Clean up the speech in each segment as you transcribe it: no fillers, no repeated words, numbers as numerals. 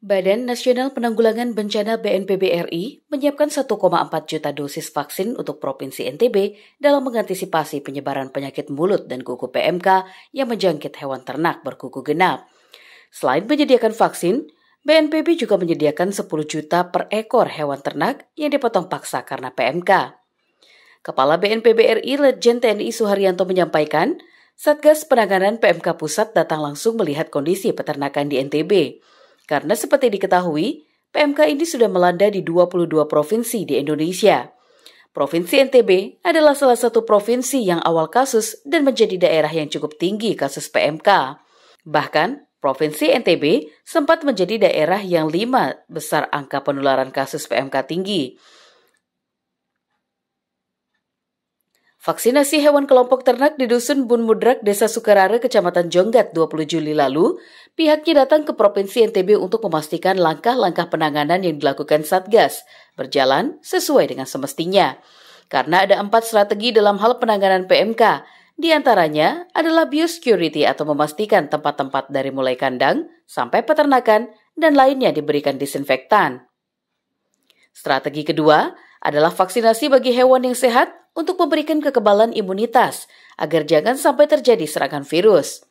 Badan Nasional Penanggulangan Bencana BNPB RI menyiapkan 1,4 juta dosis vaksin untuk Provinsi NTB dalam mengantisipasi penyebaran penyakit mulut dan kuku PMK yang menjangkit hewan ternak berkuku genap. Selain menyediakan vaksin, BNPB juga menyediakan 10 juta per ekor hewan ternak yang dipotong paksa karena PMK. Kepala BNPB RI Letjen TNI Suharyanto menyampaikan, Satgas Penanganan PMK Pusat datang langsung melihat kondisi peternakan di NTB. Karena seperti diketahui, PMK ini sudah melanda di 22 provinsi di Indonesia. Provinsi NTB adalah salah satu provinsi yang awal kasus dan menjadi daerah yang cukup tinggi kasus PMK. Bahkan, Provinsi NTB sempat menjadi daerah yang 5 besar angka penularan kasus PMK tinggi. Vaksinasi hewan kelompok ternak di Dusun Bun Mudrak, Desa Sukarare, Kecamatan Jonggat 20 Juli lalu, pihaknya datang ke Provinsi NTB untuk memastikan langkah-langkah penanganan yang dilakukan Satgas berjalan sesuai dengan semestinya. Karena ada 4 strategi dalam hal penanganan PMK, di antaranya adalah biosecurity atau memastikan tempat-tempat dari mulai kandang sampai peternakan dan lainnya diberikan disinfektan. Strategi kedua adalah vaksinasi bagi hewan yang sehat untuk memberikan kekebalan imunitas agar jangan sampai terjadi serangan virus.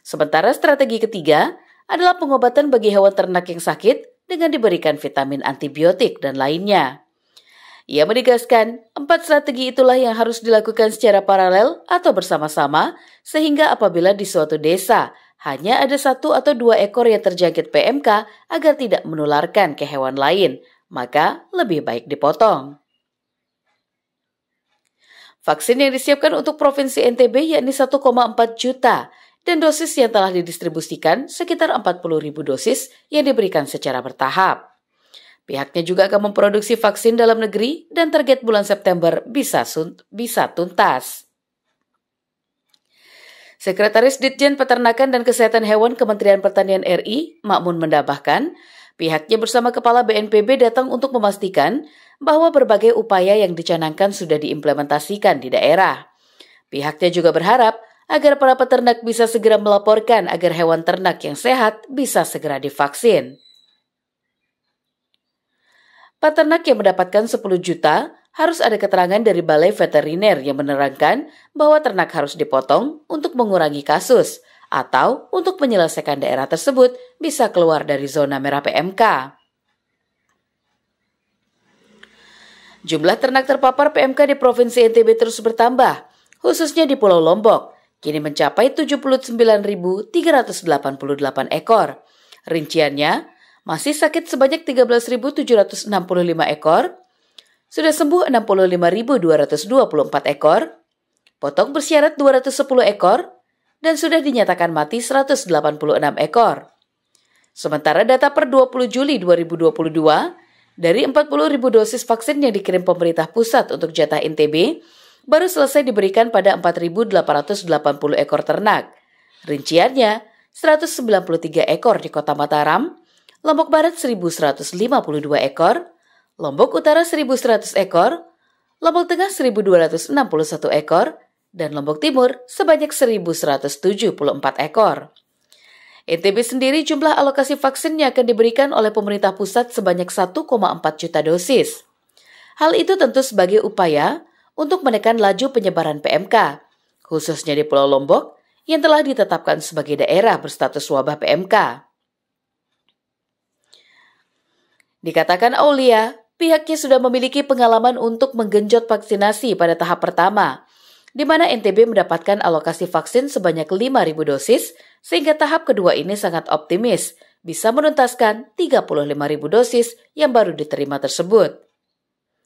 Sementara strategi ketiga adalah pengobatan bagi hewan ternak yang sakit dengan diberikan vitamin antibiotik dan lainnya. Ia menegaskan, 4 strategi itulah yang harus dilakukan secara paralel atau bersama-sama sehingga apabila di suatu desa hanya ada 1 atau 2 ekor yang terjangkit PMK agar tidak menularkan ke hewan lain, maka lebih baik dipotong. Vaksin yang disiapkan untuk Provinsi NTB yakni 1,4 juta dan dosis yang telah didistribusikan sekitar 40.000 dosis yang diberikan secara bertahap. Pihaknya juga akan memproduksi vaksin dalam negeri dan target bulan September bisa tuntas. Sekretaris Ditjen Peternakan dan Kesehatan Hewan Kementerian Pertanian RI, Makmun menambahkan, pihaknya bersama Kepala BNPB datang untuk memastikan bahwa berbagai upaya yang dicanangkan sudah diimplementasikan di daerah. Pihaknya juga berharap agar para peternak bisa segera melaporkan agar hewan ternak yang sehat bisa segera divaksin. Peternak yang mendapatkan 10 juta harus ada keterangan dari Balai Veteriner yang menerangkan bahwa ternak harus dipotong untuk mengurangi kasus atau untuk menyelesaikan daerah tersebut bisa keluar dari zona merah PMK. Jumlah ternak terpapar PMK di Provinsi NTB terus bertambah, khususnya di Pulau Lombok, kini mencapai 79.388 ekor. Rinciannya, masih sakit sebanyak 13.765 ekor, sudah sembuh 65.224 ekor, potong bersyarat 210 ekor, dan sudah dinyatakan mati 186 ekor. Sementara data per 20 Juli 2022, dari 40.000 dosis vaksin yang dikirim pemerintah pusat untuk jatah NTB, baru selesai diberikan pada 4.880 ekor ternak. Rinciannya, 193 ekor di Kota Mataram, Lombok Barat 1.152 ekor, Lombok Utara 1.100 ekor, Lombok Tengah 1.261 ekor, dan Lombok Timur sebanyak 1.174 ekor. NTB sendiri jumlah alokasi vaksin yang akan diberikan oleh pemerintah pusat sebanyak 1,4 juta dosis. Hal itu tentu sebagai upaya untuk menekan laju penyebaran PMK, khususnya di Pulau Lombok yang telah ditetapkan sebagai daerah berstatus wabah PMK. Dikatakan Aulia, pihaknya sudah memiliki pengalaman untuk menggenjot vaksinasi pada tahap pertama, di mana NTB mendapatkan alokasi vaksin sebanyak 5.000 dosis, sehingga tahap kedua ini sangat optimis bisa menuntaskan 35.000 dosis yang baru diterima tersebut.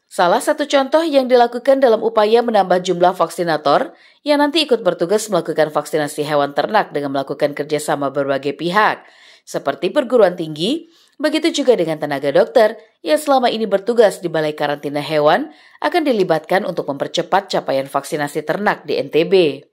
Salah satu contoh yang dilakukan dalam upaya menambah jumlah vaksinator yang nanti ikut bertugas melakukan vaksinasi hewan ternak dengan melakukan kerjasama berbagai pihak, seperti perguruan tinggi, begitu juga dengan tenaga dokter yang selama ini bertugas di Balai Karantina Hewan akan dilibatkan untuk mempercepat capaian vaksinasi ternak di NTB.